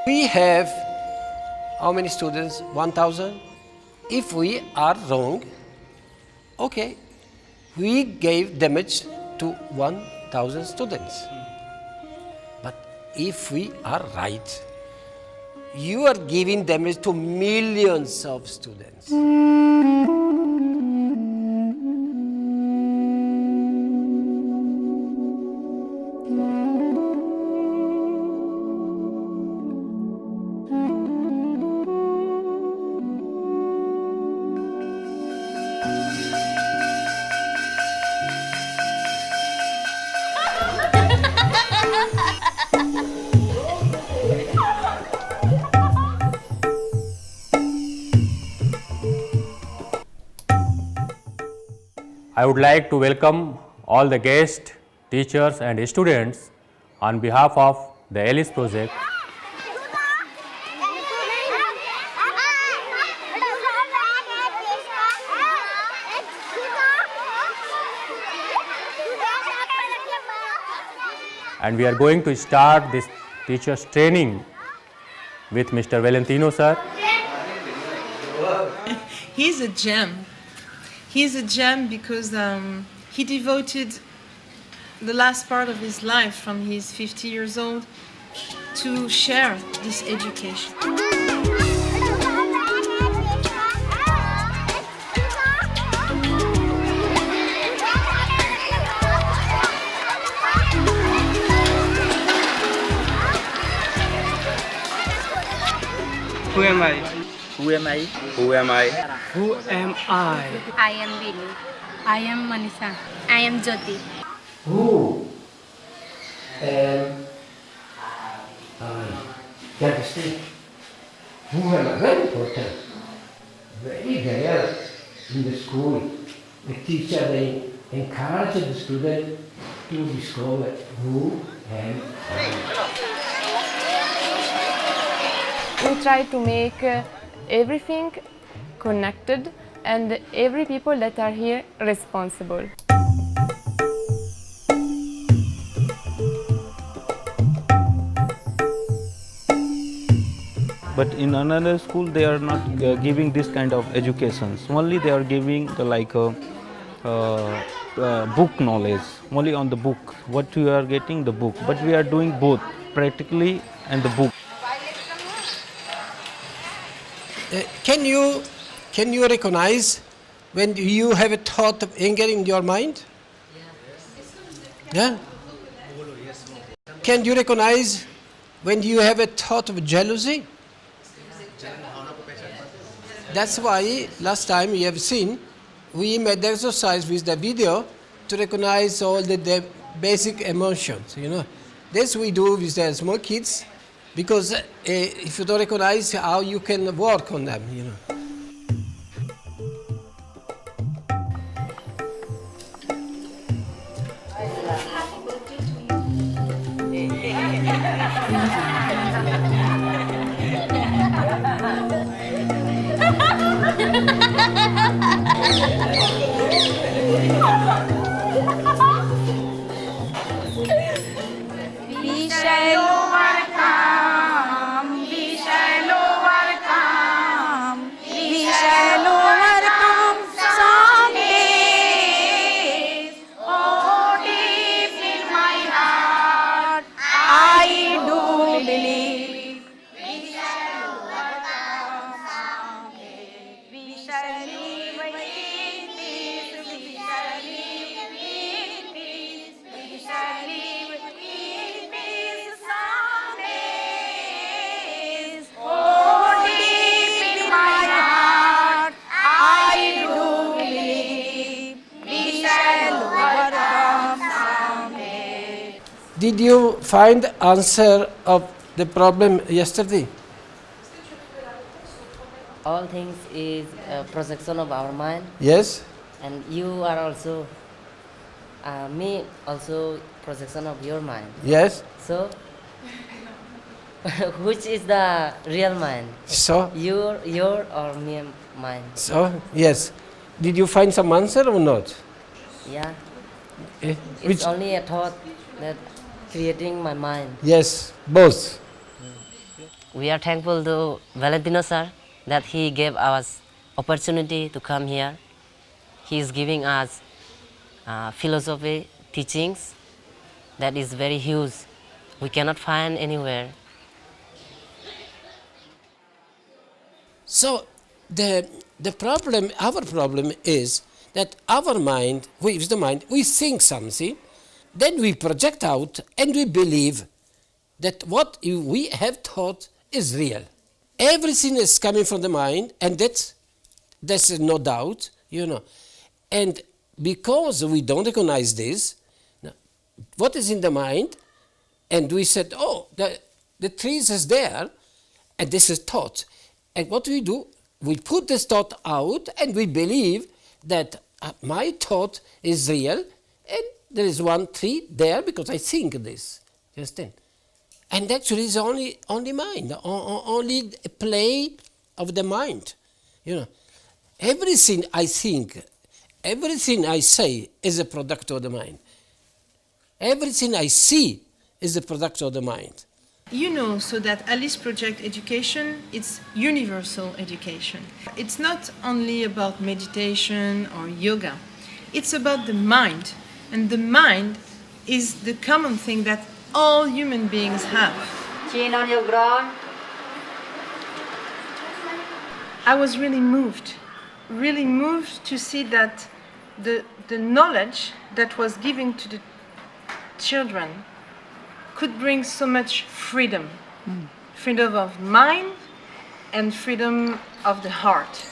We have how many students? 1,000. If we are wrong, okay, we gave damage to 1,000 students. But if we are right, you are giving damage to millions of students. I would like to welcome all the guests, teachers and students on behalf of the ALICE project. And we are going to start this teachers training with Mr. Valentino sir. He's a gem. He's a gem because he devoted the last part of his life from his 50 years old to share this education. Who am I? Who am I? Who am I? Who am I? I am Vini. I am Manisha. I am Jyoti. Who am I? You understand? Who am I? Very important. Very rare in the school. The teacher, they encourage the student to discover who am I. We try to make everything connected and every people that are here responsible. But in another school, they are not giving this kind of education. Only they are giving book knowledge, only on the book. What you are getting, the book. But we are doing both, practically and the book. Can you recognize when you have a thought of anger in your mind? Yeah? Can you recognize when you have a thought of jealousy? That's why last time you have seen, we made the exercise with the video to recognize all the basic emotions, you know. This we do with the small kids, because if you don't recognize how you can work on them, you know. We shall overcome. We shall overcome. We shall overcome someday. Oh, deep in my heart, I do believe. We shall overcome someday. We shall live in peace. We shall live in peace. We shall live in peace someday. Oh, deep in my heart, I do believe. We shall overcome someday. Did you find the answer of the problem yesterday? All things is a projection of our mind, Yes? and you are also me also projection of your mind. Yes? So which is the real mind, So? your or me mind? So? Yes. Did you find some answer or not? Yeah, Eh, It's which, only a thought that creating my mind. yes, both. We are thankful to Valentino sir that he gave us opportunity to come here. He is giving us philosophy teachings that is very huge. We cannot find anywhere. So the problem, our problem is that our mind, with the mind, we think something, then we project out and we believe that what we have thought is real. Everything is coming from the mind, and that's no doubt, And because we don't recognize this, what is in the mind, and we said, oh, the trees is there, and this is thought. And what we do, we put this thought out, and we believe that my thought is real, and there is one tree there because I think this. You understand? And actually, it's only mind, only a play of the mind. Everything I think, everything I say is a product of the mind. Everything I see is a product of the mind. So that Alice Project Education, it's universal education. It's not only about meditation or yoga. It's about the mind. And the mind is the common thing that all human beings have. I was really moved to see that the knowledge that was given to the children could bring so much freedom. Freedom of mind and freedom of the heart.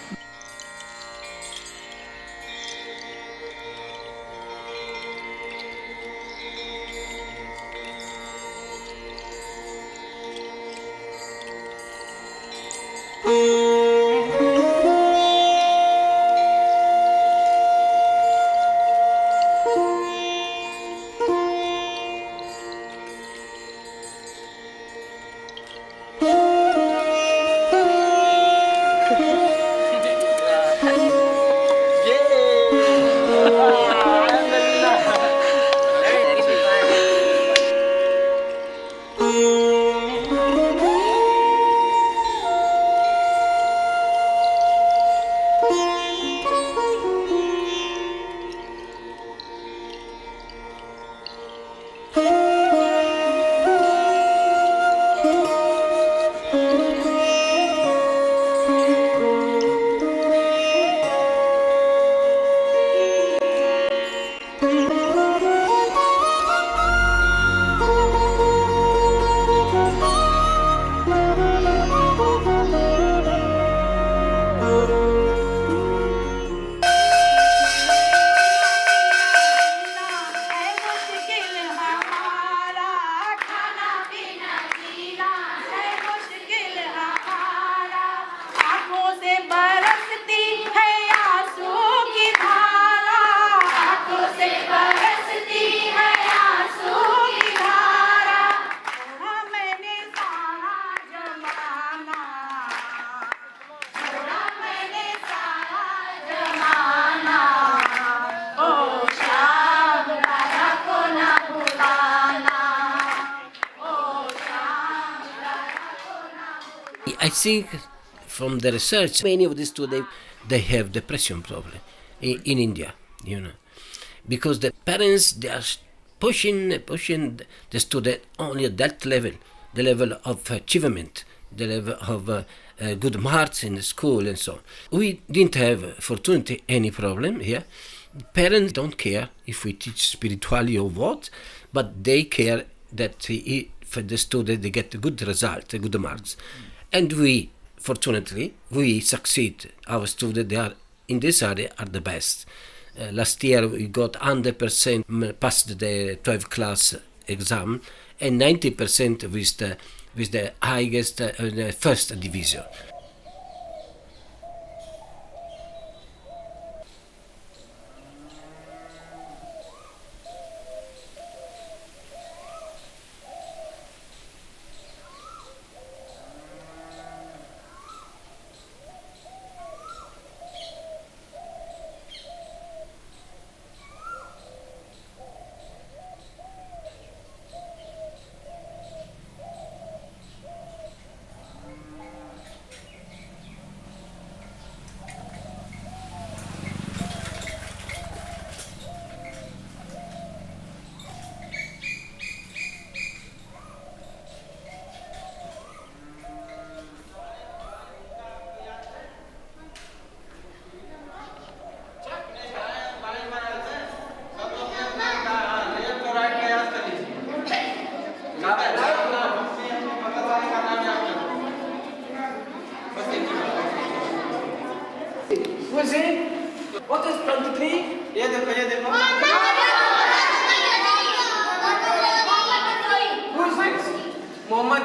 I think from the research, many of these students, they have depression problem in India, because the parents, they are pushing the student only at that level, the level of achievement, the level of good marks in the school and so on. We didn't have, fortunately, any problem here. Parents don't care if we teach spirituality or what, but they care that for the student they get a good result, good marks. And we, fortunately, we succeed. Our students, they are in this area, are the best. Last year we got 100% passed the 12th class exam and 90% with the highest first division.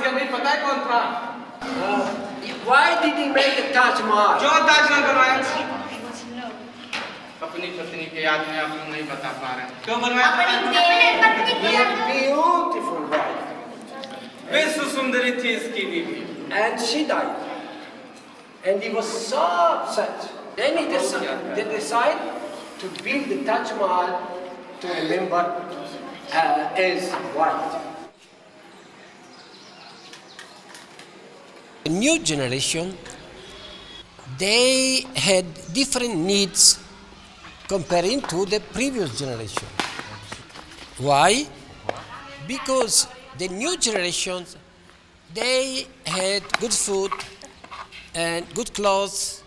के अभी पता है कौन था? Why did he make the Taj Mahal? जो ताजमहल बनवाया? अपनी पत्नी के याद में आप लोग नहीं बता पा रहे हैं। क्यों बनवाया? He had a beautiful wife. विश्व सुंदरी थी इसकी बीवी। And she died. And he was so upset. Then they decide to build the Taj Mahal to remember his wife. The new generation, they had different needs comparing to the previous generation. Why? Because the new generations, they had good food and good clothes,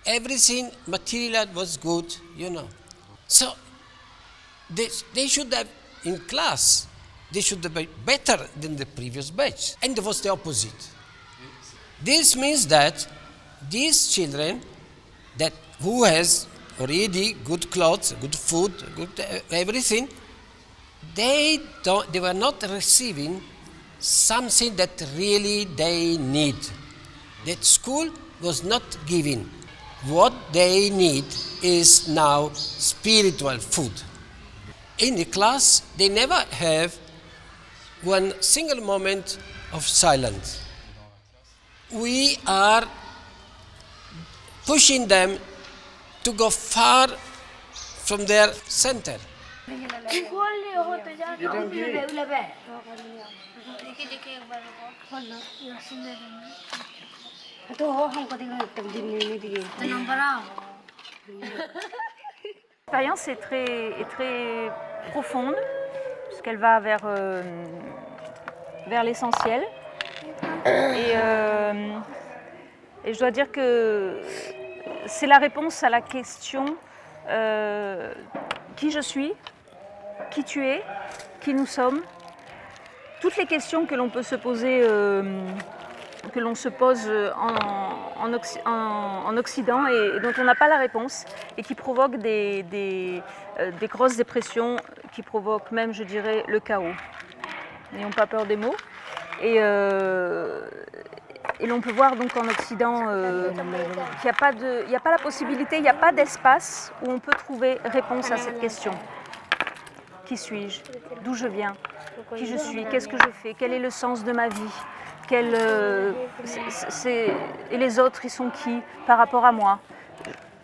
everything material was good, you know. So they should have, in class, they should have been better than the previous batch. And it was the opposite. This means that these children that who has already good clothes, good food, good everything, they were not receiving something that really they need. That school was not giving. What they need is now spiritual food. In the class, they never have one single moment of silence. We are pushing them to go far from their center. L'expérience est très profonde, puisqu'elle va vers l'essentiel. Et je dois dire que c'est la réponse à la question qui je suis, qui tu es, qui nous sommes. Toutes les questions que l'on peut se poser, que l'on se pose en Occident et dont on n'a pas la réponse et qui provoquent des grosses dépressions, qui provoquent même, je dirais, le chaos. N'ayons pas peur des mots. Et l'on peut voir donc en Occident qu'il n'y a pas la possibilité, il n'y a pas d'espace où on peut trouver réponse à cette question. Qui suis-je? D'où je viens? Qui je suis? Qu'est-ce que je fais? Quel est le sens de ma vie? Et les autres, ils sont qui par rapport à moi?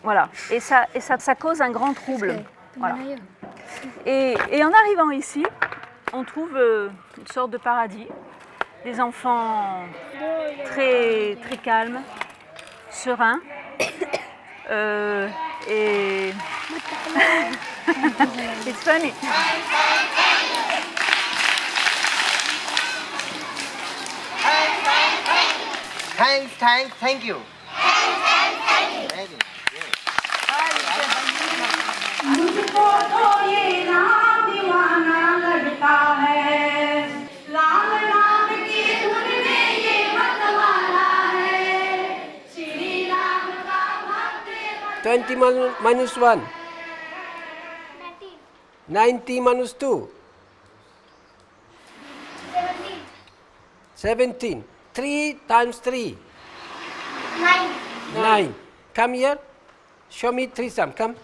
Voilà. Et ça cause un grand trouble. Voilà. Et en arrivant ici, on trouve une sorte de paradis. Des enfants très, très calmes, sereins. Et it's funny. Thank you. मुझको तो ये नाम दीवाना लगता है राम नाम की धुन में ये मतवाला है श्री राम का भक्त 20 minus 1. 90 minus 2. 17. 3 times 3. 9. Come here. Show me 3 sum. Come.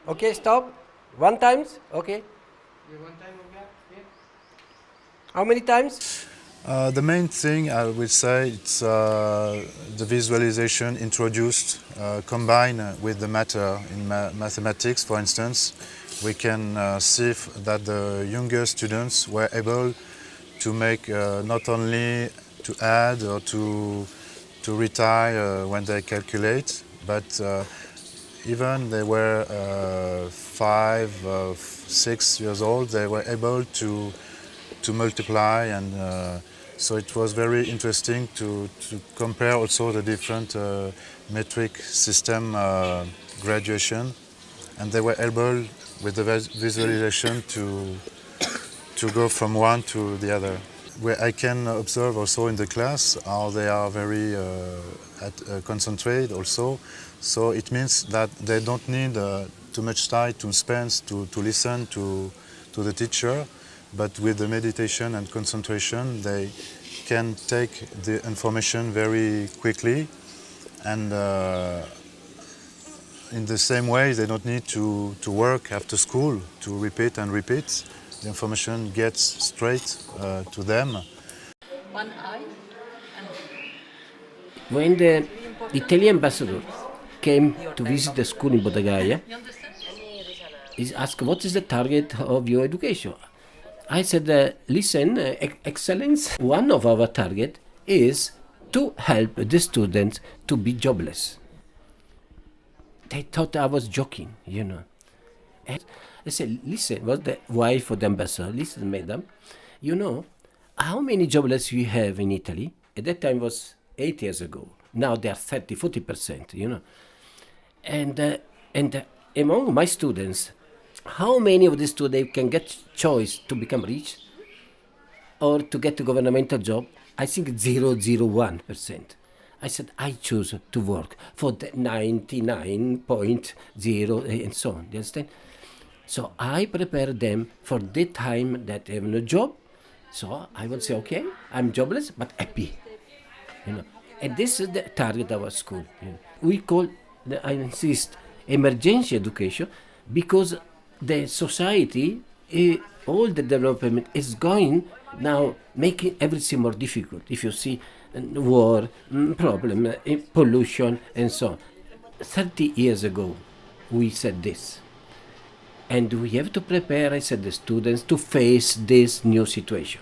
Okay, stop. 1 times. Okay. How many times? The main thing I would say it's the visualization introduced, combined with the matter in mathematics, for instance. We can see that the younger students were able to make not only to add or to retire when they calculate, but even they were 5, 6 years old, they were able to multiply, and so it was very interesting to compare also the different metric system graduation, and they were able with the visualization to go from one to the other. Where I can observe also in the class how they are very concentrated also, so it means that they don't need too much time to spend to listen to to the teacher, but with the meditation and concentration, they can take the information very quickly, and in the same way, they don't need to work after school to repeat and repeat. The information gets straight to them. One eye. When the Italian ambassador came to visit the school in Bodagaia, he asked, what is the target of your education? I said, listen, Excellence, one of our target is to help the students to be jobless. They thought I was joking, you know. And I said, listen, was the wife of the ambassador, listen, madam, you know, how many jobless we have in Italy? At that time was 8 years ago. Now they are 30-40%, you know. And among my students, how many of these students can get choice to become rich or to get a governmental job? I think 0.01%. I said, I choose to work for the 99.0 and so on. Do you understand? So I prepare them for the time that they have no job. So I will say, okay, I'm jobless but happy. You know, and this is the target of our school. You know. We call, I insist, emergency education because the society, all the development is going now making everything more difficult. If you see war, problem, pollution, and so on. 30 years ago, we said this. And we have to prepare, I said, the students to face this new situation.